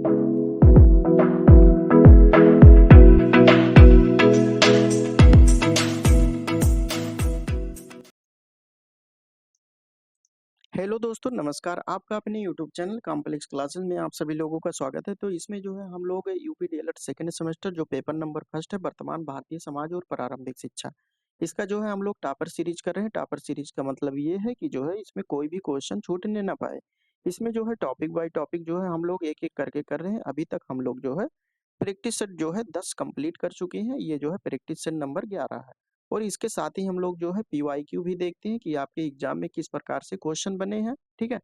Hello दोस्तों, नमस्कार। आपका अपने यूट्यूब चैनल कॉम्प्लेक्स क्लासेस में आप सभी लोगों का स्वागत है। तो इसमें जो है हम लोग यूपी डीएलएड सेकंड सेमेस्टर जो पेपर नंबर फर्स्ट है, वर्तमान भारतीय समाज और प्रारंभिक शिक्षा, इसका जो है हम लोग टॉपर सीरीज कर रहे हैं। टॉपर सीरीज का मतलब ये है कि जो है इसमें कोई भी क्वेश्चन छूटने ना पाए। इसमें जो है टॉपिक बाय टॉपिक जो है हम लोग एक एक करके कर रहे हैं। अभी तक हम लोग जो है प्रैक्टिस सेट जो है 10 कंप्लीट कर चुके हैं। ये जो है प्रैक्टिस सेट नंबर 11 है। और इसके साथ ही हम लोग जो है पीवाईक्यू भी देखते हैं कि आपके एग्जाम में किस प्रकार से क्वेश्चन बने हैं। ठीक है।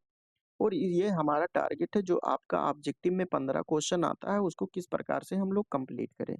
और ये हमारा टारगेट है, जो आपका ऑब्जेक्टिव में 15 क्वेश्चन आता है उसको किस प्रकार से हम लोग कंप्लीट करें।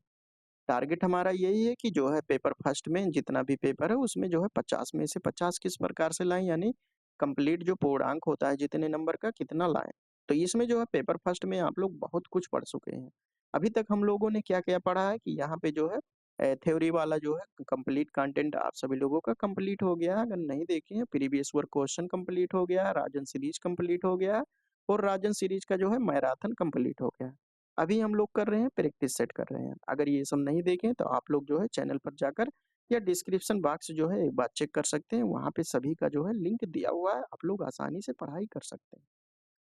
टारगेट हमारा यही है कि जो है पेपर फर्स्ट में जितना भी पेपर है उसमें जो है 50 में से 50 किस प्रकार से लाएं, यानी कंप्लीट जो पूर्णांक होता है जितने नंबर का कितना लाएं। तो इसमें जो है पेपर फर्स्ट में आप लोग बहुत कुछ पढ़ चुके हैं। अभी तक हम लोगों ने क्या क्या पढ़ा है कि यहाँ पे जो है थ्योरी वाला जो है कंप्लीट कंटेंट आप सभी लोगों का कंप्लीट हो गया है। अगर नहीं देखे हैं, प्रीवियस वर्क क्वेश्चन कंप्लीट हो गया है, राजन सीरीज कंप्लीट हो गया है, और राजन सीरीज का जो है मैराथन कंप्लीट हो गया है। अभी हम लोग कर रहे हैं प्रैक्टिस सेट कर रहे हैं। अगर ये सब नहीं देखें तो आप लोग जो है चैनल पर जाकर या डिस्क्रिप्शन बॉक्स जो है एक बार चेक कर सकते हैं। वहाँ पे सभी का जो है लिंक दिया हुआ है, आप लोग आसानी से पढ़ाई कर सकते हैं।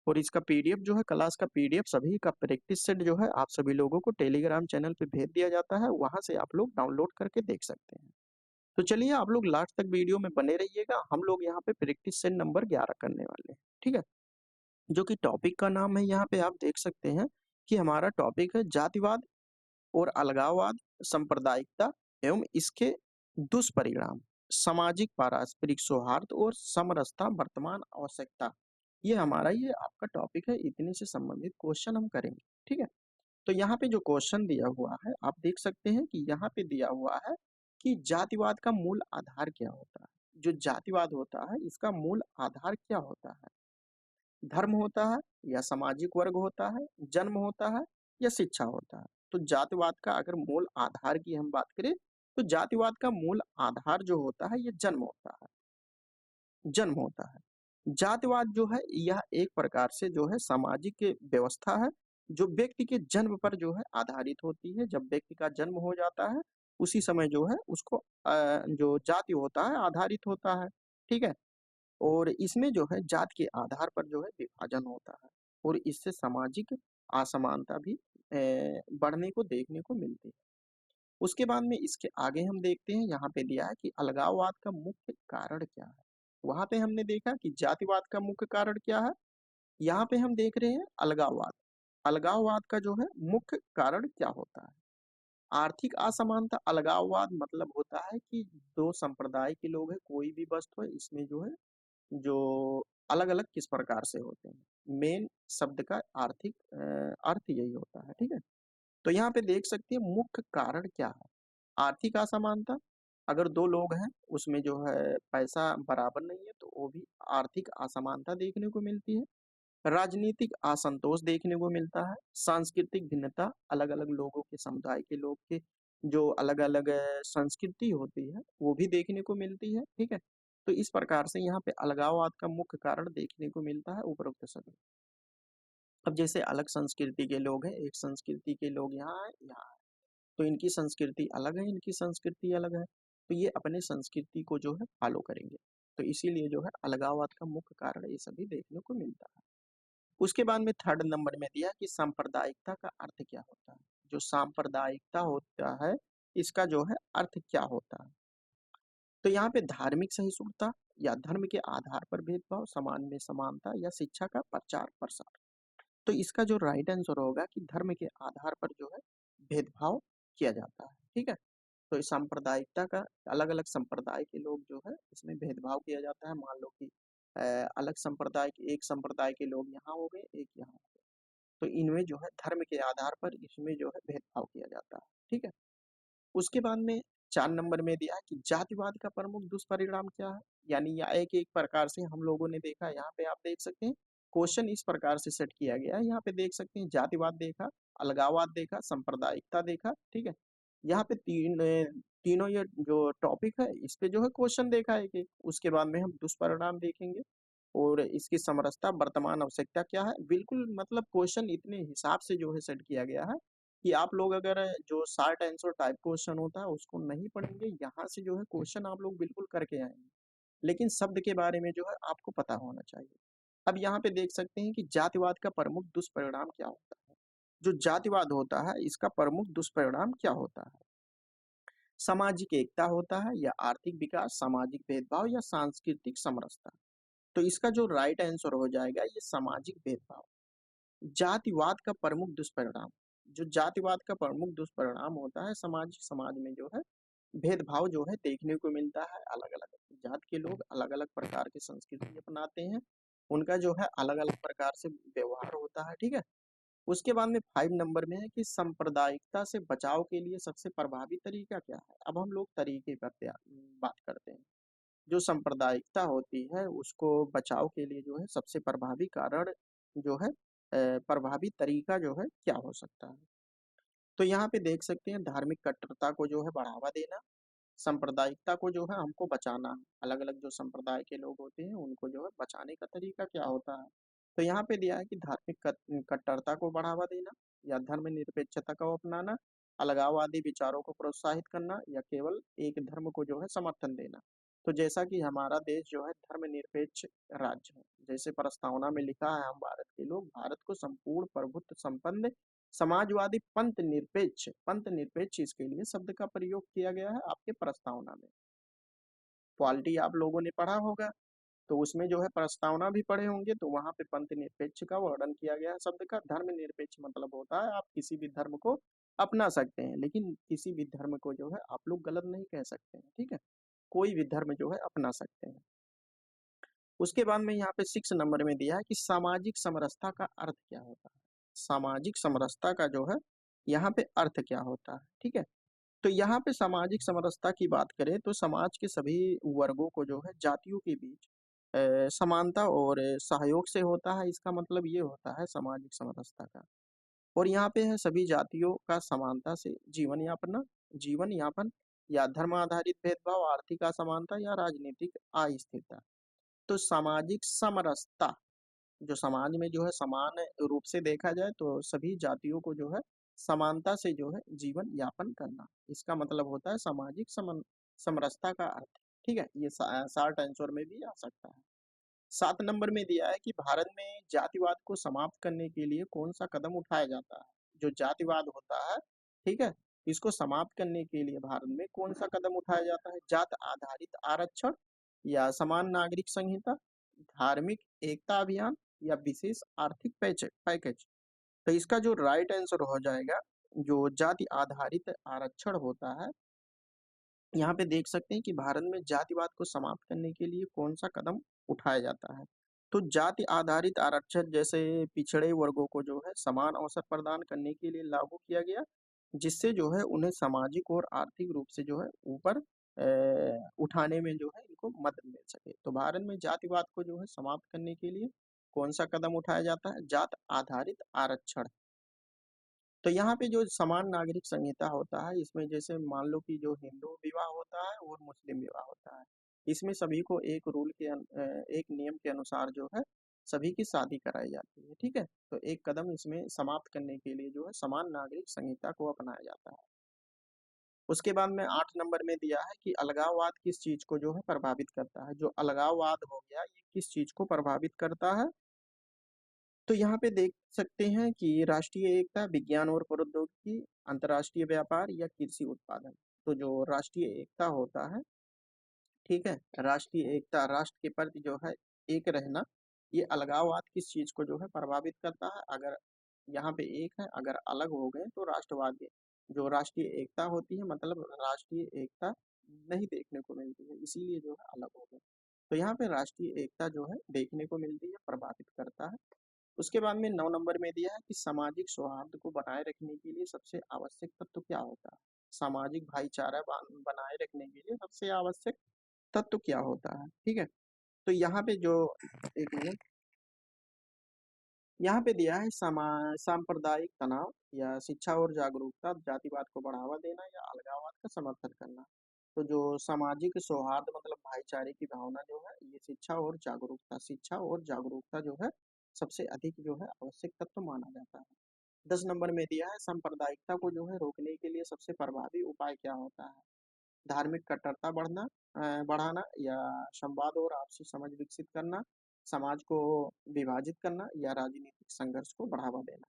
और इसका पीडीएफ जो है, क्लास का पीडीएफ सभी का प्रैक्टिस सेट जो है आप सभी लोगों को टेलीग्राम चैनल पे भेज दिया जाता है। वहाँ से आप लोग डाउनलोड करके देख सकते हैं। तो चलिए आप लोग लास्ट तक वीडियो में बने रहिएगा। हम लोग यहाँ पे प्रैक्टिस सेट नंबर 11 करने वाले हैं। ठीक है। जो कि टॉपिक का नाम है, यहाँ पे आप देख सकते हैं कि हमारा टॉपिक है जातिवाद और अलगाववाद, सांप्रदायिकता एवं इसके दुष्परिणाम, सामाजिक पारस्परिक सौहार्द और समरसता वर्तमान आवश्यकता। ये हमारा ये आपका टॉपिक है। इतने से संबंधित क्वेश्चन हम करेंगे। ठीक है। तो यहाँ पे जो क्वेश्चन दिया हुआ है आप देख सकते हैं कि यहाँ पे दिया हुआ है कि जातिवाद का मूल आधार क्या होता है। जो जातिवाद होता है इसका मूल आधार क्या होता है। धर्म होता है या सामाजिक वर्ग होता है, जन्म होता है या शिक्षा होता है। तो जातिवाद का अगर मूल आधार की हम बात करें तो जातिवाद का मूल आधार जो होता है ये जन्म होता है। जन्म होता है। जातिवाद जो है यह एक प्रकार से जो है सामाजिक व्यवस्था है जो व्यक्ति के जन्म पर जो है आधारित होती है। जब व्यक्ति का जन्म हो जाता है उसी समय जो है उसको जो जाति होता है आधारित होता है। ठीक है। और इसमें जो है जात के आधार पर जो है विभाजन होता है और इससे सामाजिक असमानता भी बढ़ने को देखने को मिलती है। उसके बाद में इसके आगे हम देखते हैं, यहाँ पे दिया है कि अलगाववाद का मुख्य कारण क्या है। वहां पे हमने देखा कि जातिवाद का मुख्य कारण क्या है। यहाँ पे हम देख रहे हैं अलगाववाद। अलगाववाद का जो है मुख्य कारण क्या होता है। आर्थिक असमानता। अलगाववाद मतलब होता है कि दो संप्रदाय के लोग हैं, कोई भी वस्तु है, इसमें जो है जो अलग अलग किस प्रकार से होते हैं। मेन शब्द का आर्थिक अर्थ यही होता है। ठीक है। तो यहाँ पे देख सकते हैं मुख्य कारण क्या है। आर्थिक असमानता। अगर दो लोग हैं उसमें जो है पैसा बराबर नहीं है तो वो भी आर्थिक असमानता देखने को मिलती है। राजनीतिक असंतोष देखने को मिलता है। सांस्कृतिक भिन्नता। अलग अलग लोगों के समुदाय के लोग के जो अलग अलग संस्कृति होती है वो भी देखने को मिलती है। ठीक है। तो इस प्रकार से यहाँ पे अलगाववाद का मुख्य कारण देखने को मिलता है उपरोक्त सभी। अब जैसे अलग संस्कृति के लोग हैं, एक संस्कृति के लोग यहाँ है, यहाँ है, तो इनकी संस्कृति अलग है, इनकी संस्कृति अलग है, तो ये अपने संस्कृति को जो है फॉलो करेंगे। तो इसीलिए जो है अलगाववाद का मुख्य कारण ये सभी देखने को मिलता है। उसके बाद में थर्ड नंबर में दिया कि सांप्रदायिकता का अर्थ क्या होता है। जो सांप्रदायिकता होता है इसका जो है अर्थ क्या होता है। तो यहाँ पे धार्मिक सहिष्णुता या धर्म के आधार पर भेदभाव, समाज में समानता या शिक्षा का प्रचार प्रसार। तो इसका जो राइट आंसर होगा कि धर्म के आधार पर जो है भेदभाव किया जाता है। ठीक है। तो इस सांप्रदायिकता का अलग अलग संप्रदाय के लोग जो है इसमें भेदभाव किया जाता है। मान लो कि अलग संप्रदाय के एक संप्रदाय के लोग यहाँ हो गए, एक यहाँ हो गए, तो इनमें जो है धर्म के आधार पर इसमें जो है भेदभाव किया जाता है। ठीक है। उसके बाद में 4 नंबर में दिया है कि जातिवाद का प्रमुख दुष्परिणाम क्या है। यानी यह एक एक प्रकार से हम लोगों ने देखा। यहाँ पे आप देख सकते हैं क्वेश्चन इस प्रकार से सेट किया गया है। यहाँ पे देख सकते हैं जातिवाद देखा, अलगाववाद देखा, सांप्रदायिकता देखा। ठीक है। यहाँ पे तीनों ये जो टॉपिक है इस पे जो है क्वेश्चन देखा है कि उसके बाद में हम दुष्परिणाम देखेंगे। और इसकी समरसता वर्तमान आवश्यकता क्या है? बिल्कुल मतलब क्वेश्चन इतने हिसाब से जो है सेट किया गया है कि आप लोग अगर जो शॉर्ट आंसर टाइप क्वेश्चन होता है उसको नहीं पढ़ेंगे, यहाँ से जो है क्वेश्चन आप लोग बिल्कुल करके आएंगे, लेकिन शब्द के बारे में जो है आपको पता होना चाहिए। अब यहाँ पे देख सकते हैं कि जातिवाद का प्रमुख दुष्परिणाम क्या होता है। जो जातिवाद होता है इसका प्रमुख दुष्परिणाम क्या होता है? सामाजिक एकता होता है या आर्थिक विकास, सामाजिक भेदभाव या सांस्कृतिक समरसता। तो इसका जो राइट आंसर हो जाएगा ये सामाजिक भेदभाव। जातिवाद का प्रमुख दुष्परिणाम, जो जातिवाद का प्रमुख दुष्परिणाम होता है, समाज में जो है भेदभाव जो है देखने को मिलता है। अलग अलग जात के लोग अलग अलग प्रकार की संस्कृति अपनाते हैं, उनका जो है अलग अलग प्रकार से व्यवहार होता है, ठीक है। उसके बाद में 5 नंबर में है कि सांप्रदायिकता से बचाव के लिए सबसे प्रभावी तरीका क्या है। अब हम लोग तरीके पर बात करते हैं। जो सांप्रदायिकता होती है उसको बचाव के लिए जो है सबसे प्रभावी कारण जो है प्रभावी तरीका जो है क्या हो सकता है। तो यहाँ पे देख सकते हैं धार्मिक कट्टरता को जो है बढ़ावा देना, सांप्रदायिकता को जो है हमको बचाना, अलग अलग जो संप्रदाय के लोग होते हैं उनको जो है बचाने का तरीका क्या होता है। तो यहाँ पे दिया है कि धार्मिक कट्टरता को बढ़ावा देना या धर्मनिरपेक्षता को अपनाना, अलगाववादी विचारों को प्रोत्साहित करना या केवल एक धर्म को जो है समर्थन देना। तो जैसा कि हमारा देश जो है धर्मनिरपेक्ष राज्य है, जैसे प्रस्तावना में लिखा है, हम भारत के लोग भारत को संपूर्ण प्रभुत्व संपन्न समाजवादी पंथ निरपेक्ष इसके लिए शब्द का प्रयोग किया गया है आपके प्रस्तावना में। पॉलिटी आप लोगों ने पढ़ा होगा, तो उसमें जो है प्रस्तावना भी पढ़े होंगे, तो वहां पे पंथ निरपेक्ष का वर्णन किया गया है शब्द का। धर्म निरपेक्ष मतलब होता है आप किसी भी धर्म को अपना सकते हैं, लेकिन किसी भी धर्म को जो है आप लोग गलत नहीं कह सकते हैं, ठीक है। कोई भी धर्म जो है अपना सकते हैं। उसके बाद में यहाँ पे 6 नंबर में दिया है कि सामाजिक समरसता का अर्थ क्या होता है। सामाजिक समरसता का जो है यहाँ पे अर्थ क्या होता है, ठीक है। तो यहाँ पे सामाजिक समरसता की बात करें तो समाज के सभी वर्गों को जो है जातियों के बीच समानता और सहयोग से होता है, इसका मतलब ये होता है सामाजिक समरसता का। और यहाँ पे है सभी जातियों का समानता से जीवन यापन या धर्म आधारित भेदभाव, आर्थिक असमानता या राजनीतिक अस्थिरता। तो सामाजिक समरसता, जो समाज में जो है समान रूप से देखा जाए तो सभी जातियों को जो है समानता से जो है जीवन यापन करना, इसका मतलब होता है सामाजिक समरसता का अर्थ, ठीक है। ये शॉर्ट आंसर में भी आ सकता है। 7 नंबर में दिया है कि भारत में जातिवाद को समाप्त करने के लिए कौन सा कदम उठाया जाता है। जो जातिवाद होता है, ठीक है, इसको समाप्त करने के लिए भारत में कौन सा कदम उठाया जाता है। जात आधारित आरक्षण या समान नागरिक संहिता, धार्मिक एकता अभियान या विशेष आर्थिक पैकेज। तो इसका जो राइट आंसर हो जाएगा जो जाति आधारित आरक्षण होता है। यहाँ पे देख सकते हैं कि भारत में जातिवाद को समाप्त करने के लिए कौन सा कदम उठाया जाता है। तो जाति आधारित आरक्षण जैसे पिछड़े वर्गों को जो है समान अवसर प्रदान करने के लिए लागू किया गया, जिससे जो है उन्हें सामाजिक और आर्थिक रूप से जो है ऊपर उठाने में जो है इनको मदद मिल सके। तो भारत में जातिवाद को जो है समाप्त करने के लिए कौन सा कदम उठाया जाता है, जात आधारित आरक्षण। तो यहाँ पे जो समान नागरिक संहिता होता है इसमें जैसे मान लो कि जो हिंदू विवाह होता है और मुस्लिम विवाह होता है, इसमें सभी को एक एक नियम के अनुसार जो है सभी की शादी कराई जाती है, ठीक है। तो एक कदम इसमें समाप्त करने के लिए जो है समान नागरिक संहिता को अपनाया जाता है। उसके बाद में 8 नंबर में दिया है कि अलगाववाद किस चीज को जो है प्रभावित करता है। जो अलगाववाद हो गया ये किस चीज को प्रभावित करता है। तो यहाँ पे देख सकते हैं कि राष्ट्रीय एकता, विज्ञान और प्रौद्योगिकी, अंतर्राष्ट्रीय व्यापार या कृषि उत्पादन। तो जो राष्ट्रीय एकता होता है, ठीक है, राष्ट्रीय एकता राष्ट्र के प्रति जो है एक रहना, ये अलगाववाद किस चीज को जो है प्रभावित करता है। अगर यहाँ पे एक है, अगर अलग हो गए तो राष्ट्रवाद, जो राष्ट्रीय एकता होती है मतलब राष्ट्रीय एकता नहीं देखने को मिलती है, इसीलिए जो है अलग हो गए। तो यहाँ पे राष्ट्रीय एकता जो है देखने को मिलती है, प्रभावित करता है। उसके बाद में 9 नंबर में दिया है कि सामाजिक सौहार्द को बनाए रखने के लिए सबसे आवश्यक तत्व क्या होता है। सामाजिक भाईचारा बनाए रखने के लिए सबसे आवश्यक तत्व क्या होता है, ठीक है। तो यहाँ पे जो एक मिनट, यहाँ पे दिया है सांप्रदायिक तनाव या शिक्षा और जागरूकता, जातिवाद को बढ़ावा देना या अलगाववाद का समर्थन करना। तो जो सामाजिक सौहार्द मतलब भाईचारे की भावना जो है, ये शिक्षा और जागरूकता जो है सबसे अधिक जो है आवश्यक तत्व माना जाता है। 10 नंबर में दिया है, सांप्रदायिकता को जो है रोकने के लिए सबसे प्रभावी उपाय क्या होता है? धार्मिक कट्टरता बढ़ाना, या संवाद और आपसी समझ विकसित करना, समाज को विभाजित करना, या राजनीतिक संघर्ष को बढ़ावा देना।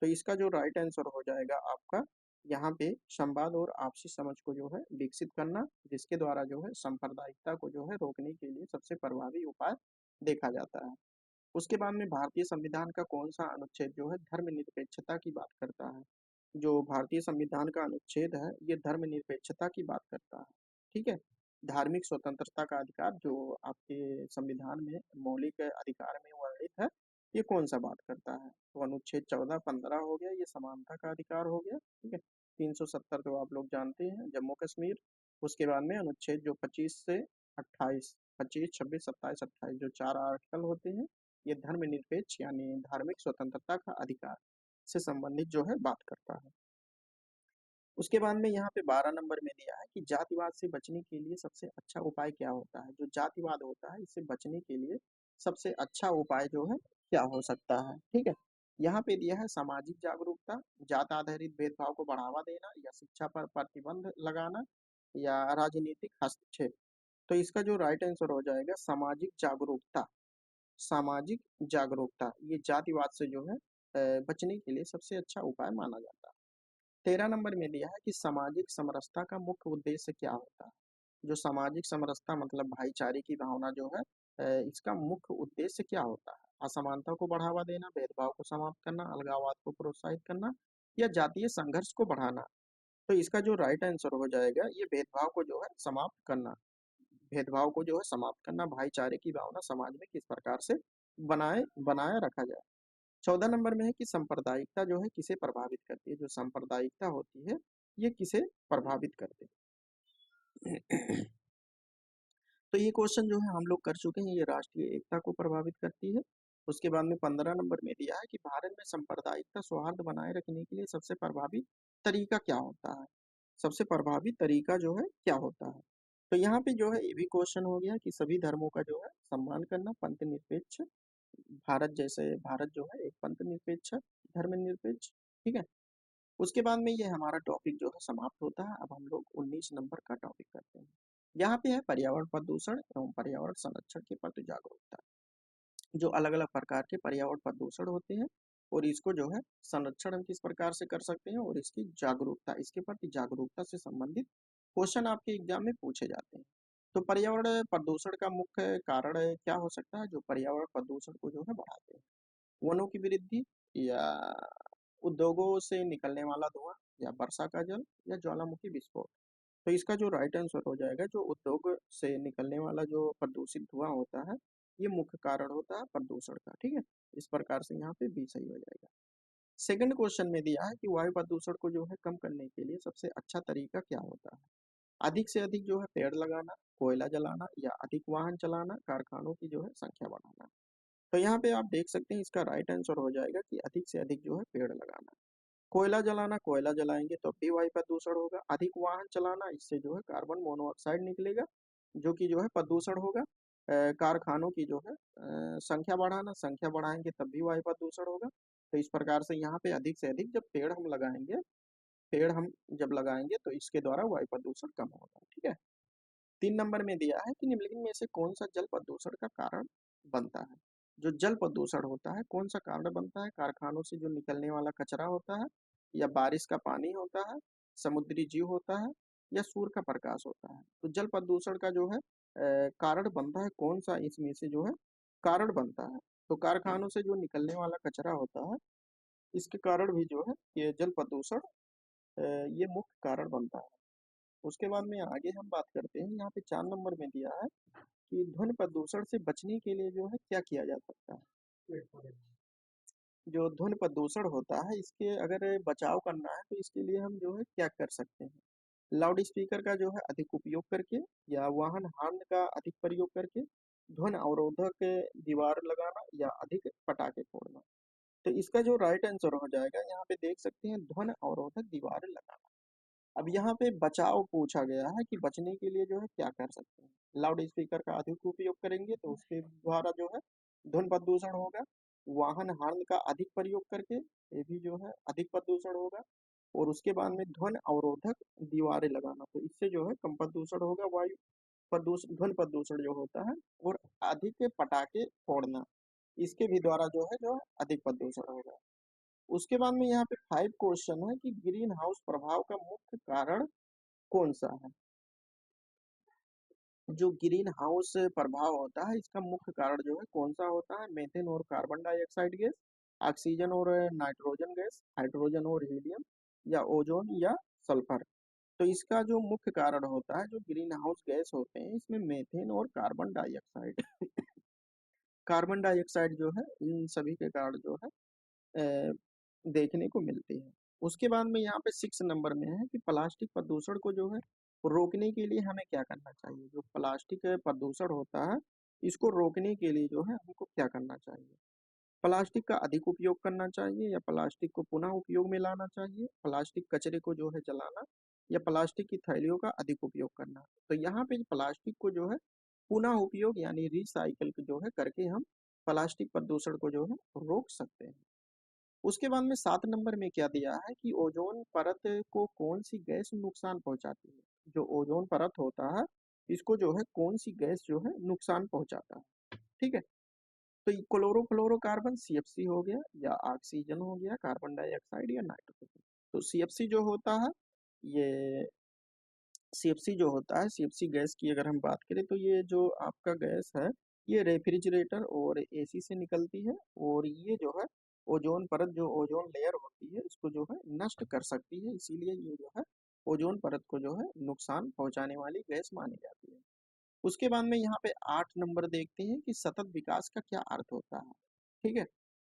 तो इसका जो राइट आंसर हो जाएगा आपका यहाँ पे संवाद और आपसी समझ को जो है विकसित करना, जिसके द्वारा जो है सांप्रदायिकता को जो है रोकने के लिए सबसे प्रभावी उपाय देखा जाता है। उसके बाद में भारतीय संविधान का कौन सा अनुच्छेद जो है धर्मनिरपेक्षता की बात करता है? जो भारतीय संविधान का अनुच्छेद है, ये धर्मनिरपेक्षता की बात करता है। ठीक है? धार्मिक स्वतंत्रता का अधिकार जो आपके संविधान में मौलिक अधिकार में वर्णित है, ये कौन सा बात करता है? तो अनुच्छेद 14, 15 हो गया, ये समानता का अधिकार हो गया। ठीक है? 370 तो आप लोग जानते हैं, जम्मू कश्मीर। उसके बाद में अनुच्छेद जो 25 से 28, 25, 26, 27, 28 जो 4 आर्टिकल होते हैं, ये धर्मनिरपेक्ष यानी धार्मिक स्वतंत्रता का अधिकार से संबंधित जो है बात करता है। उसके बाद में यहाँ पे 12 नंबर में दिया है कि जातिवाद से बचने के लिए सबसे अच्छा उपाय क्या होता है? जो जातिवाद होता है, इससे बचने के लिए सबसे अच्छा उपाय जो है क्या हो सकता है? ठीक है? यहाँ पे दिया है सामाजिक जागरूकता, जात आधारित भेदभाव को बढ़ावा देना, या शिक्षा पर प्रतिबंध लगाना, या राजनीतिक हस्तक्षेप। तो इसका जो राइट आंसर हो जाएगा सामाजिक जागरूकता। सामाजिक जागरूकता ये जातिवाद से जो है बचने के लिए सबसे अच्छा उपाय माना जाता है। 13 नंबर में दिया है कि सामाजिक समरसता का मुख्य उद्देश्य क्या होता है? जो सामाजिक समरसता मतलब भाईचारे की भावना जो है, इसका मुख्य उद्देश्य क्या होता है? असमानता को बढ़ावा देना, भेदभाव को समाप्त करना, अलगाववाद को प्रोत्साहित करना, या जातीय संघर्ष को बढ़ाना। तो इसका जो राइट आंसर हो जाएगा ये भेदभाव को जो है समाप्त करना। भेदभाव को जो है समाप्त करना, भाईचारे की भावना समाज में किस प्रकार से बनाए बनाए रखा जाए। 14 नंबर में है कि सांप्रदायिकता जो है किसे प्रभावित करती है? जो सांप्रदायिकता होती है, ये किसे प्रभावित करती है? तो ये क्वेश्चन जो है हम लोग कर चुके हैं, ये राष्ट्रीय एकता को प्रभावित करती है। उसके बाद में 15 नंबर में दिया है कि भारत में सांप्रदायिकता सौहार्द बनाए रखने के लिए सबसे प्रभावी तरीका क्या होता है? सबसे प्रभावी तरीका जो है क्या होता है? तो यहाँ पे जो है ये भी क्वेश्चन हो गया कि सभी धर्मों का जो है सम्मान करना, पंथ निरपेक्ष भारत जो है एक पंथ निरपेक्ष धर्मनिरपेक्ष। ठीक है? उसके बाद में ये हमारा टॉपिक जो है समाप्त होता है। अब हम लोग 19 नंबर का टॉपिक करते हैं। यहाँ पे है पर्यावरण प्रदूषण एवं पर्यावरण संरक्षण के प्रति जागरूकता। जो अलग अलग प्रकार के पर्यावरण प्रदूषण होते हैं और इसको जो है संरक्षण हम किस प्रकार से कर सकते हैं, और इसकी जागरूकता, इसके प्रति जागरूकता से संबंधित क्वेश्चन आपके एग्जाम में पूछे जाते हैं। तो पर्यावरण प्रदूषण का मुख्य कारण क्या हो सकता है? जो पर्यावरण प्रदूषण को जो है बढ़ाते हैं, वनों की वृद्धि, या उद्योगों से निकलने वाला धुआं, या वर्षा का जल, या ज्वालामुखी विस्फोट। तो इसका जो राइट आंसर हो जाएगा जो उद्योग से निकलने वाला जो प्रदूषित धुआं होता है, ये मुख्य कारण होता है प्रदूषण का। ठीक है? इस प्रकार से यहाँ पे बी सही हो जाएगा। सेकंड क्वेश्चन में दिया है कि वायु प्रदूषण को जो है कम करने के लिए सबसे अच्छा तरीका क्या होता है? अधिक से अधिक जो है पेड़ लगाना, कोयला जलाना, या अधिक वाहन चलाना, कारखानों की जो है संख्या बढ़ाना। तो यहाँ पे आप देख सकते हैं इसका राइट आंसर हो जाएगा कि अधिक से अधिक जो है पेड़ लगाना। कोयला जलाना, कोयला जलाएंगे तो भी वायु प्रदूषण होगा। अधिक वाहन चलाना, इससे जो है कार्बन मोनोऑक्साइड निकलेगा, जो कि जो है प्रदूषण होगा। कारखानों की जो है संख्या बढ़ाना, संख्या बढ़ाएंगे तब भी वायु प्रदूषण होगा। तो इस प्रकार से यहाँ पे अधिक से अधिक जब पेड़ हम जब लगाएंगे तो इसके द्वारा वायु प्रदूषण कम होगा। ठीक है? 3 नंबर में दिया है कि निम्नलिखित में से कौन सा जल प्रदूषण का कारण बनता है? जो जल प्रदूषण होता है कौन सा कारण बनता है? कारखानों से जो निकलने वाला कचरा होता है, या बारिश का पानी होता है, समुद्री जीव होता है, या सूर्य का प्रकाश होता है? तो जल प्रदूषण का जो है कारण बनता है कौन सा इसमें से जो है कारण बनता है? तो कारखानों से जो निकलने वाला कचरा होता है, इसके कारण भी जो है ये जल प्रदूषण ये मुख्य कारण बनता है। उसके बाद में आगे हम बात करते हैं, यहाँ पे 4 नंबर में दिया है कि ध्वनि प्रदूषण से बचने के लिए जो है क्या किया जा सकता है? जो ध्वनि प्रदूषण होता है इसके अगर बचाव करना है तो इसके लिए हम जो है क्या कर सकते हैं? लाउड स्पीकर का जो है अधिक उपयोग करके, या वाहन हॉर्न का अधिक प्रयोग करके, ध्वनि अवरोधक दीवार लगाना, या अधिक पटाखे फोड़ना। तो इसका जो राइट आंसर हो जाएगा यहाँ पे देख सकते हैं ध्वनि अवरोधक दीवार लगाना। अब यहाँ पे बचाव पूछा गया है कि बचने के लिए जो है क्या कर सकते हैं। लाउड स्पीकर का अधिक उपयोग करेंगे तो उसके द्वारा जो है ध्वनि प्रदूषण होगा। वाहन हॉर्न का अधिक प्रयोग करके ये भी जो है अधिक प्रदूषण होगा। और उसके बाद में ध्वनि अवरोधक दीवारें लगाना, तो इससे जो है कम प्रदूषण होगा, वायु प्रदूषण ध्वनि प्रदूषण जो होता है। और अधिक पटाखे फोड़ना, इसके भी द्वारा जो है अधिक प्रदूषण होगा। उसके बाद में यहाँ पे 5 क्वेश्चन है कि ग्रीन हाउस प्रभाव का मुख्य कारण कौन सा है। जो ग्रीन हाउस प्रभाव होता है इसका मुख्य कारण जो है कौन सा होता है। मीथेन और कार्बन डाइऑक्साइड गैस, ऑक्सीजन और नाइट्रोजन गैस, हाइड्रोजन और हीलियम, या ओजोन या सल्फर। तो इसका जो मुख्य कारण होता है, जो ग्रीन हाउस गैस होते हैं इसमें मीथेन और कार्बन डाइऑक्साइड कार्बन डाइऑक्साइड जो है इन सभी के कारण जो है अ, देखने को मिलती है। उसके बाद में यहाँ पे 6 नंबर में है कि प्लास्टिक प्रदूषण को जो है रोकने के लिए हमें क्या करना चाहिए। जो प्लास्टिक प्रदूषण होता है इसको रोकने के लिए जो है हमको क्या करना चाहिए। प्लास्टिक का अधिक उपयोग करना चाहिए, या प्लास्टिक को पुनः उपयोग में लाना चाहिए, प्लास्टिक कचरे को जो है जलाना, या प्लास्टिक की थैलियों का अधिक उपयोग करना। तो यहाँ पे प्लास्टिक को जो है पुनः उपयोग यानी रिसाइकल जो है करके हम प्लास्टिक प्रदूषण को जो है रोक सकते हैं। उसके बाद में 7 नंबर में क्या दिया है कि ओजोन परत को कौन सी गैस नुकसान पहुंचाती है। जो ओजोन परत होता है इसको जो है कौन सी गैस जो है नुकसान पहुंचाता है। ठीक है, तो क्लोरोफ्लोरोकार्बन सीएफसी हो गया, या ऑक्सीजन हो गया, कार्बन डाइऑक्साइड या नाइट्रोजन। तो सीएफसी जो होता है ये सीएफसी जो होता है, सीएफसी गैस की अगर हम बात करें तो ये जो आपका गैस है ये रेफ्रिजरेटर और एसी से निकलती है। और ये जो है ओजोन परत, जो ओजोन लेयर होती है इसको जो है नष्ट कर सकती है, इसीलिए ये जो है ओजोन परत को जो है नुकसान पहुंचाने वाली गैस मानी जाती है। उसके बाद में यहाँ पे 8 नंबर देखते हैं कि सतत विकास का क्या अर्थ होता है। ठीक है,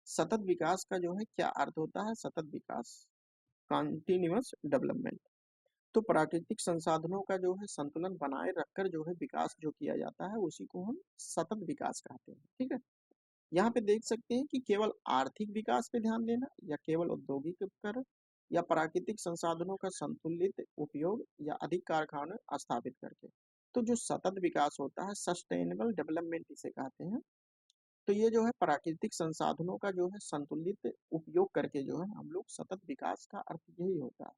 सतत विकास का जो है क्या अर्थ होता है। सतत विकास, कंटिन्यूअस डेवलपमेंट। तो प्राकृतिक संसाधनों का जो है संतुलन बनाए रखकर जो है विकास जो किया जाता है उसी को हम सतत विकास कहते हैं। ठीक है, यहाँ पे देख सकते हैं कि केवल आर्थिक विकास पे ध्यान देना, या केवल औद्योगिक उपकरण, या प्राकृतिक संसाधनों का संतुलित उपयोग, या अधिक कारखाने स्थापित करके। तो जो सतत विकास होता है, सस्टेनेबल डेवलपमेंट इसे कहते हैं। तो ये जो है प्राकृतिक संसाधनों का जो है संतुलित उपयोग करके जो है हम लोग सतत विकास का अर्थ यही होता है।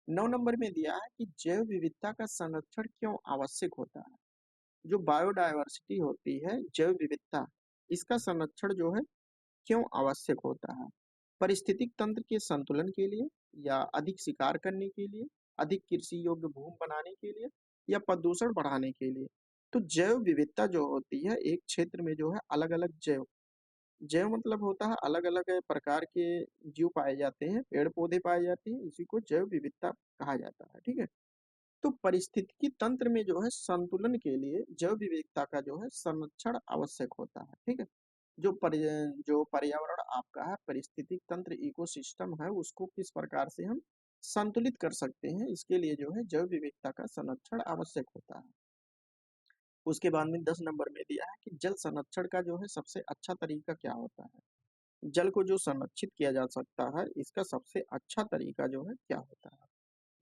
9 नंबर में दिया है कि जैव विविधता का संरक्षण क्यों आवश्यक होता है। जो बायोडायवर्सिटी होती है, जैव विविधता, इसका संरक्षण जो है क्यों आवश्यक होता है। पारिस्थितिक तंत्र के संतुलन के लिए, या अधिक शिकार करने के लिए, अधिक कृषि योग्य भूमि बनाने के लिए, या प्रदूषण बढ़ाने के लिए। तो जैव विविधता जो होती है एक क्षेत्र में जो है अलग अलग जैव, जैव मतलब होता है अलग अलग प्रकार के जीव पाए जाते हैं, पेड़ पौधे पाए जाते हैं, इसी को जैव विविधता कहा जाता है। ठीक है, तो पारिस्थितिकी तंत्र में जो है संतुलन के लिए जैव विविधता का जो है संरक्षण आवश्यक होता है। ठीक है, जो पर्यावरण आपका है, पारिस्थितिक तंत्र इकोसिस्टम है, उसको किस प्रकार से हम संतुलित कर सकते हैं, इसके लिए जो है जैव विविधता का संरक्षण आवश्यक होता है। उसके बाद में 10 नंबर में दिया है कि जल संरक्षण का जो है सबसे अच्छा तरीका क्या होता है। जल को जो संरक्षित किया जा सकता है इसका सबसे अच्छा तरीका जो है क्या होता है।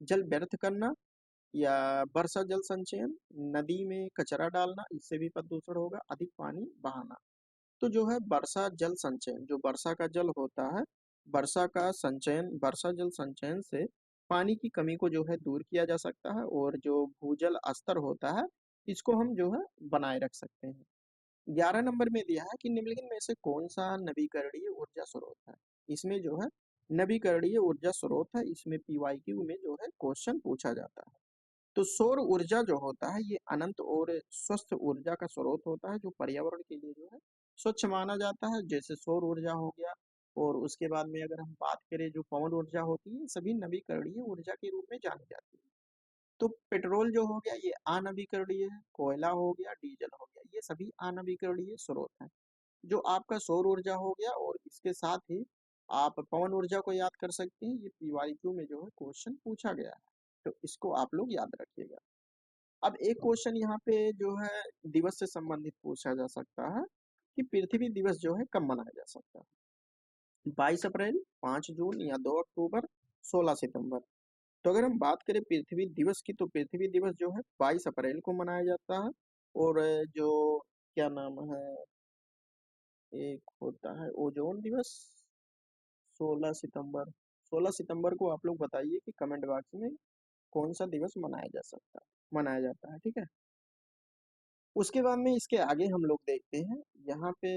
जल व्यर्थ करना, या वर्षा जल संचयन, नदी में कचरा डालना, इससे भी प्रदूषण होगा, अधिक पानी बहाना। तो जो है वर्षा जल संचयन, जो वर्षा का जल होता है, वर्षा का संचयन, वर्षा जल संचयन से पानी की कमी को जो है दूर किया जा सकता है, और जो भूजल स्तर होता है इसको हम जो है बनाए रख सकते हैं। 11 नंबर में दिया है कि निम्नलिखित में से कौन सा नवीकरणीय ऊर्जा स्रोत है। इसमें जो है नवीकरणीय ऊर्जा स्रोत है, इसमें पीवाईक्यू में जो है क्वेश्चन पूछा जाता है। तो सौर ऊर्जा जो होता है ये अनंत और स्वस्थ ऊर्जा का स्रोत होता है, जो पर्यावरण के लिए जो है स्वच्छ माना जाता है, जैसे सौर ऊर्जा हो गया। और उसके बाद में अगर हम बात करें जो पवन ऊर्जा होती है, सभी नवीकरणीय ऊर्जा के रूप में जानी जाती है। तो पेट्रोल जो हो गया ये अनवीकरणीय है, कोयला हो गया, डीजल हो गया, ये सभी अनवीकरणीय स्रोत हैं। जो आपका सौर ऊर्जा हो गया, और इसके साथ ही आप पवन ऊर्जा को याद कर सकते हैं, ये पीवाईक्यू में जो है क्वेश्चन पूछा गया है, तो इसको आप लोग याद रखिएगा। अब एक क्वेश्चन यहाँ पे जो है दिवस से संबंधित पूछा जा सकता है कि पृथ्वी दिवस जो है कब मनाया जा सकता है। 22 अप्रैल, 5 जून, या 2 अक्टूबर, 16 सितंबर। तो अगर हम बात करें पृथ्वी दिवस की, तो पृथ्वी दिवस जो है 22 अप्रैल को मनाया जाता है। और जो क्या नाम है, एक होता है ओजोन दिवस, 16 सितंबर। 16 सितंबर को आप लोग बताइए कि कमेंट बॉक्स में कौन सा दिवस मनाया जाता है, ठीक है। उसके बाद में इसके आगे हम लोग देखते हैं, यहाँ पे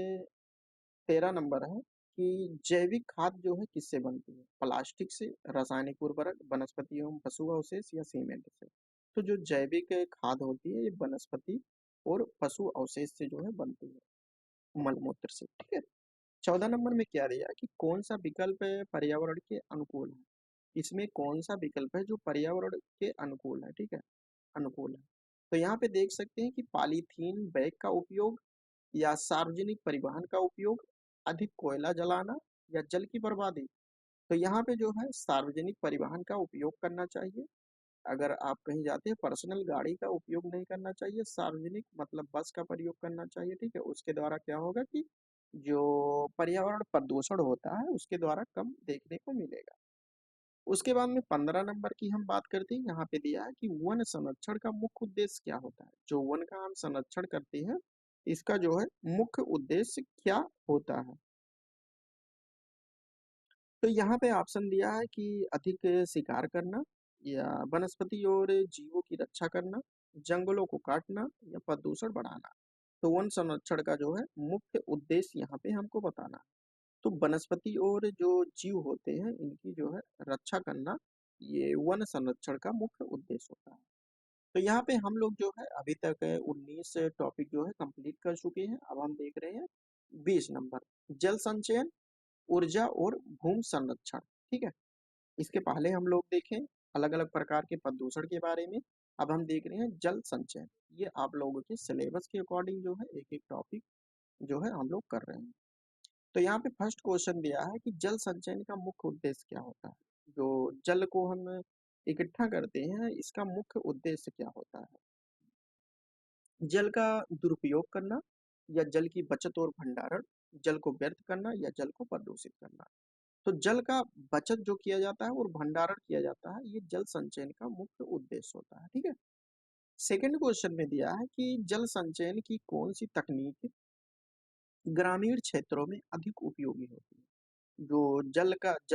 13 नंबर है कि जैविक खाद जो है किससे बनती है? प्लास्टिक से, रासायनिक उर्वरक, वनस्पति एवं पशु अवशेष या सीमेंट से। तो जो जैविक खाद होती है ये वनस्पति और पशु अवशेष से जो है बनती है, मलमूत्र से, ठीक है। 14 नंबर में क्या दिया कि कौन सा विकल्प पर्यावरण के अनुकूल है? इसमें कौन सा विकल्प है जो पर्यावरण के अनुकूल है, ठीक है, अनुकूल है। तो यहाँ पे देख सकते हैं कि पॉलीथीन बैग का उपयोग, या सार्वजनिक परिवहन का उपयोग, अधिक कोयला जलाना, या जल की बर्बादी। तो यहाँ पे जो है सार्वजनिक परिवहन का उपयोग करना चाहिए। अगर आप कहीं जाते हैं, पर्सनल गाड़ी का उपयोग नहीं करना चाहिए, सार्वजनिक मतलब बस का प्रयोग करना चाहिए, ठीक है। उसके द्वारा क्या होगा कि जो पर्यावरण प्रदूषण होता है उसके द्वारा कम देखने को मिलेगा। उसके बाद में 15 नंबर की हम बात करते हैं, यहाँ पे दिया है कि वन संरक्षण का मुख्य उद्देश्य क्या होता है? जो वन का हम संरक्षण करते हैं, इसका जो है मुख्य उद्देश्य क्या होता है? तो यहाँ पे ऑप्शन दिया है कि अधिक शिकार करना, या वनस्पति और जीवों की रक्षा करना, जंगलों को काटना, या प्रदूषण बढ़ाना। तो वन संरक्षण का जो है मुख्य उद्देश्य यहाँ पे हमको बताना। तो वनस्पति और जो जीव होते हैं इनकी जो है रक्षा करना, ये वन संरक्षण का मुख्य उद्देश्य होता है। तो यहाँ पे हम लोग जो है अभी तक 19 टॉपिक जो है कंप्लीट कर चुके हैं। अब हम देख रहे हैं 20 नंबर, जल संचयन, ऊर्जा और भूमि संरक्षण, ठीक है। इसके पहले हम लोग देखें अलग अलग प्रकार के प्रदूषण के बारे में। अब हम देख रहे हैं जल संचयन। ये आप लोगों के सिलेबस के अकॉर्डिंग जो है एक एक टॉपिक जो है हम लोग कर रहे हैं। तो यहाँ पे फर्स्ट क्वेश्चन दिया है कि जल संचयन का मुख्य उद्देश्य क्या होता है? जो जल को हम इकट्ठा करते हैं इसका मुख्य उद्देश्य क्या होता है? जल का दुरुपयोग करना, या जल की बचत और भंडारण, जल को व्यर्थ करना, या जल को प्रदूषित करना। तो जल का बचत जो किया जाता है और भंडारण किया जाता है, ये जल संचयन का मुख्य उद्देश्य होता है, ठीक है। सेकंड क्वेश्चन में दिया है कि जल संचयन की कौन सी तकनीक ग्रामीण क्षेत्रों में अधिक उपयोगी होती है? जो जल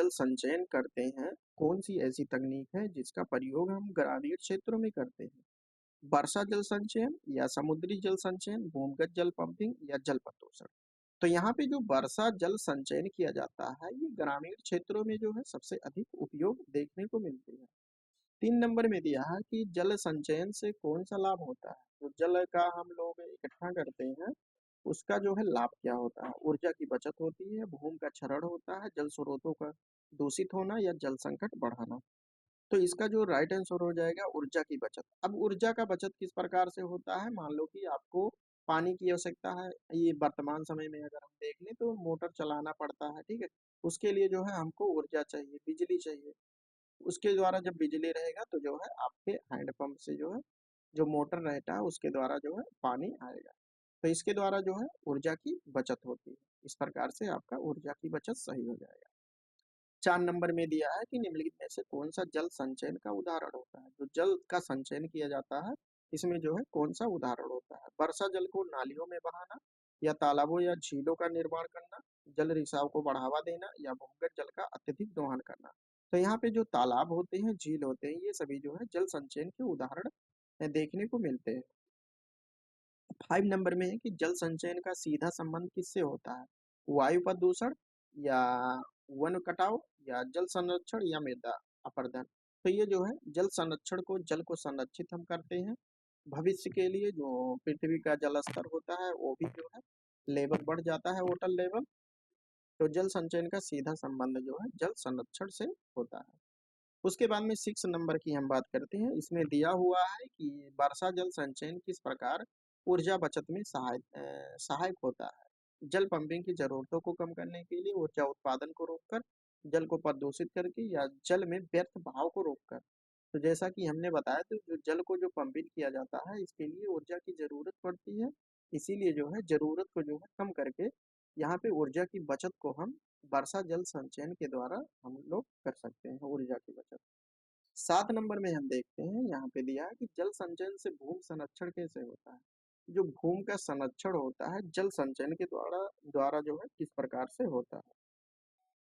संचयन करते हैं, कौन सी ऐसी तकनीक है जिसका प्रयोग हम ग्रामीण क्षेत्रों में करते हैं? वर्षा जल संचयन, या समुद्री जल संचयन, भूमिगत जल पंपिंग, या जल प्रदूषण। तो यहाँ पे जो वर्षा जल संचयन किया जाता है ये ग्रामीण क्षेत्रों में जो है सबसे अधिक उपयोग देखने को मिलती है। 3 नंबर में दिया है कि जल संचयन से कौन सा लाभ होता है? तो जल का हम लोग इकट्ठा करते हैं, उसका जो है लाभ क्या होता है? ऊर्जा की बचत होती है, भूमि का क्षरण होता है, जल स्रोतों का दूषित होना, या जल संकट बढ़ाना। तो इसका जो राइट आंसर हो जाएगा ऊर्जा की बचत। अब ऊर्जा का बचत किस प्रकार से होता है? मान लो कि आपको पानी की आवश्यकता है, ये वर्तमान समय में अगर हम देख लें तो मोटर चलाना पड़ता है, ठीक है। उसके लिए जो है हमको ऊर्जा चाहिए, बिजली चाहिए। उसके द्वारा जब बिजली रहेगा तो जो है आपके हैंडपंप से जो है जो मोटर रहता है उसके द्वारा जो है पानी आएगा। तो इसके द्वारा जो है ऊर्जा की बचत होती है। इस प्रकार से आपका ऊर्जा की बचत सही हो जाएगा। 4 नंबर में दिया है कि निम्नलिखित में से कौन सा जल संचयन का उदाहरण होता है? जो जल का संचयन किया जाता है इसमें जो है कौन सा उदाहरण होता है? वर्षा जल को नालियों में बहाना, या तालाबों या झीलों का निर्माण करना, जल रिसाव को बढ़ावा देना, या भूमिगत जल का अत्यधिक दोहन करना। तो यहाँ पे जो तालाब होते हैं, झील होते हैं, ये सभी जो है जल संचयन के उदाहरण देखने को मिलते हैं। 5 नंबर में है कि जल संचयन का सीधा संबंध किससे होता है? वायु प्रदूषण, या वन कटाव, या जल संरक्षण, या मृदा अपरदन। तो ये जो है जल संरक्षण को, जल को संरक्षित हम करते हैं। भविष्य के लिए जो पृथ्वी का जल स्तर होता है वो भी जो है लेवल बढ़ जाता है, वाटर लेवल। तो जल संचयन का सीधा संबंध जो है जल संरक्षण से होता है। उसके बाद में 6 नंबर की हम बात करते हैं। इसमें दिया हुआ है कि वर्षा जल संचयन किस प्रकार ऊर्जा बचत में सहायक होता है? जल पंपिंग की जरूरतों को कम करने के लिए, ऊर्जा उत्पादन को रोककर, जल को प्रदूषित करके, या जल में व्यर्थ बहाव को रोककर। तो जैसा कि हमने बताया तो जो जल को जो पंपिंग किया जाता है इसके लिए ऊर्जा की जरूरत पड़ती है। इसीलिए जो है जरूरत को जो है कम करके यहाँ पे ऊर्जा की बचत को हम वर्षा जल संचयन के द्वारा हम लोग कर सकते हैं, ऊर्जा की बचत। 7 नंबर में हम देखते हैं, यहाँ पे दिया है कि जल संचयन से भूमि संरक्षण कैसे होता है। जो भूमि का संरक्षण होता है जल संचयन के द्वारा द्वारा जो है किस प्रकार से होता है।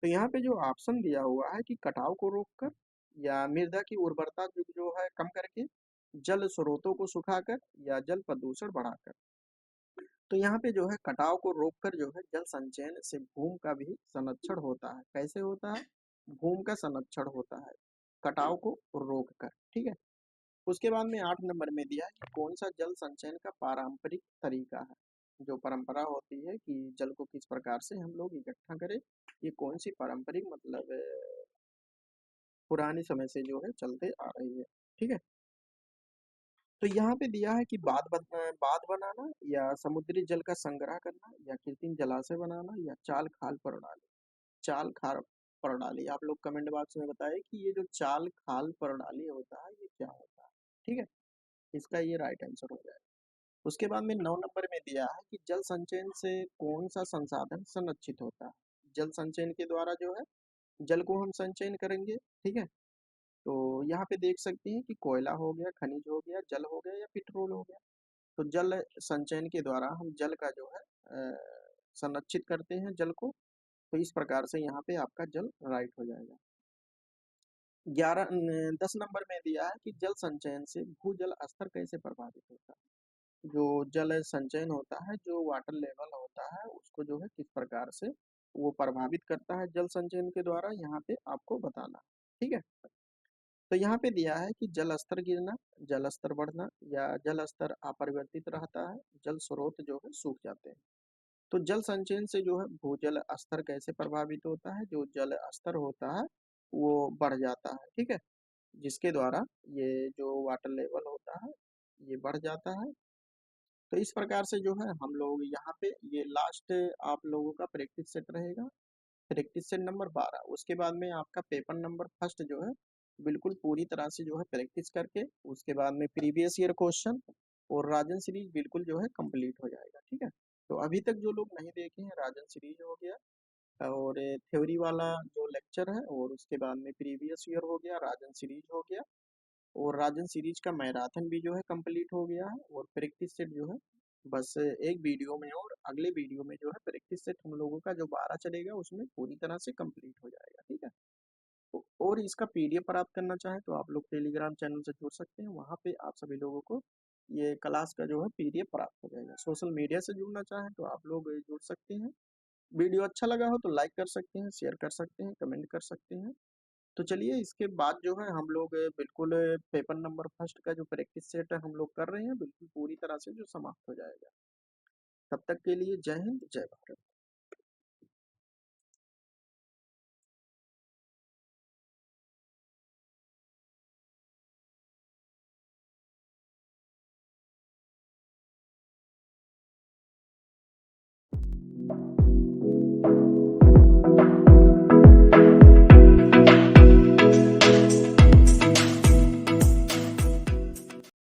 तो यहाँ पे जो ऑप्शन दिया हुआ है कि कटाव को रोककर, या मृदा की उर्वरता जो है कम करके, जल स्रोतों को सुखाकर, या जल प्रदूषण बढ़ाकर। तो यहाँ पे जो है कटाव को रोककर जो है जल संचयन से भूमि का भी संरक्षण होता है। कैसे होता है? भूमि का संरक्षण होता है कटाव को रोक कर। ठीक है। उसके बाद में 8 नंबर में दिया है कि कौन सा जल संचयन का पारंपरिक तरीका है। जो परंपरा होती है कि जल को किस प्रकार से हम लोग इकट्ठा करें, ये कौन सी पारंपरिक मतलब पुराने समय से जो है चलते आ रही है। ठीक है। तो यहाँ पे दिया है कि बांध बनाना, या समुद्री जल का संग्रह करना, या कृत्रिम जलाशय बनाना, या चाल खाल प्रणाली। आप लोग कमेंट बॉक्स में बताएं कि ये जो चाल खाल प्रणाली होता है ये क्या होता है। ठीक है। इसका ये राइट आंसर हो जाएगा। उसके बाद में 9 नंबर में दिया है कि जल संचयन से कौन सा संसाधन संरक्षित होता है। जल संचयन के द्वारा जो है जल को हम संचयन करेंगे। ठीक है। तो यहाँ पे देख सकते हैं कि कोयला हो गया, खनिज हो गया, जल हो गया, या पेट्रोल हो गया। तो जल संचयन के द्वारा हम जल का जो है संरक्षित करते हैं जल को। तो इस प्रकार से यहाँ पे आपका जल राइट हो जाएगा। 10 नंबर में दिया है कि जल संचयन से भूजल स्तर कैसे प्रभावित होता है। जो जल संचयन होता है, जो वाटर लेवल होता है, उसको जो है किस प्रकार से वो प्रभावित करता है जल संचयन के द्वारा, यहाँ पे आपको बताना। ठीक है। तो यहाँ पे दिया है कि जल स्तर गिरना, जल स्तर बढ़ना, या जल स्तर अपरिवर्तित रहता है, जल स्रोत जो है सूख जाते हैं। तो जल संचयन से जो है भूजल स्तर कैसे प्रभावित होता है। जो जल स्तर होता है वो बढ़ जाता है। ठीक है। जिसके द्वारा ये जो वाटर लेवल होता है ये बढ़ जाता है। तो इस प्रकार से जो है हम लोग यहाँ पे ये लास्ट आप लोगों का प्रैक्टिस सेट रहेगा, प्रैक्टिस सेट नंबर 12। उसके बाद में आपका पेपर नंबर फर्स्ट जो है बिल्कुल पूरी तरह से जो है प्रैक्टिस करके, उसके बाद में प्रीवियस ईयर क्वेश्चन और राजन सीरीज बिल्कुल जो है कंप्लीट हो जाएगा। ठीक है। तो अभी तक जो लोग नहीं देखे हैं, राजन सीरीज हो गया और थ्योरी वाला जो लेक्चर है, और उसके बाद में प्रीवियस ईयर हो गया, राजन सीरीज हो गया, और राजन सीरीज का मैराथन भी जो है कंप्लीट हो गया है, और प्रैक्टिस सेट जो है बस एक वीडियो में, और अगले वीडियो में जो है प्रैक्टिस सेट हम लोगों का जो 12 चलेगा उसमें पूरी तरह से कंप्लीट हो जाएगा। ठीक है। और इसका पीडीएफ प्राप्त करना चाहें तो आप लोग टेलीग्राम चैनल से जुड़ सकते हैं। वहाँ पे आप सभी लोगों को ये क्लास का जो है पीडीएफ प्राप्त हो जाएगा। सोशल मीडिया से जुड़ना चाहें तो आप लोग जुड़ सकते हैं। वीडियो अच्छा लगा हो तो लाइक कर सकते हैं, शेयर कर सकते हैं, कमेंट कर सकते हैं। तो चलिए इसके बाद जो है हम लोग बिल्कुल पेपर नंबर फर्स्ट का जो प्रैक्टिस सेट हम लोग कर रहे हैं बिल्कुल पूरी तरह से जो समाप्त हो जाएगा। तब तक के लिए जय हिंद, जय भारत।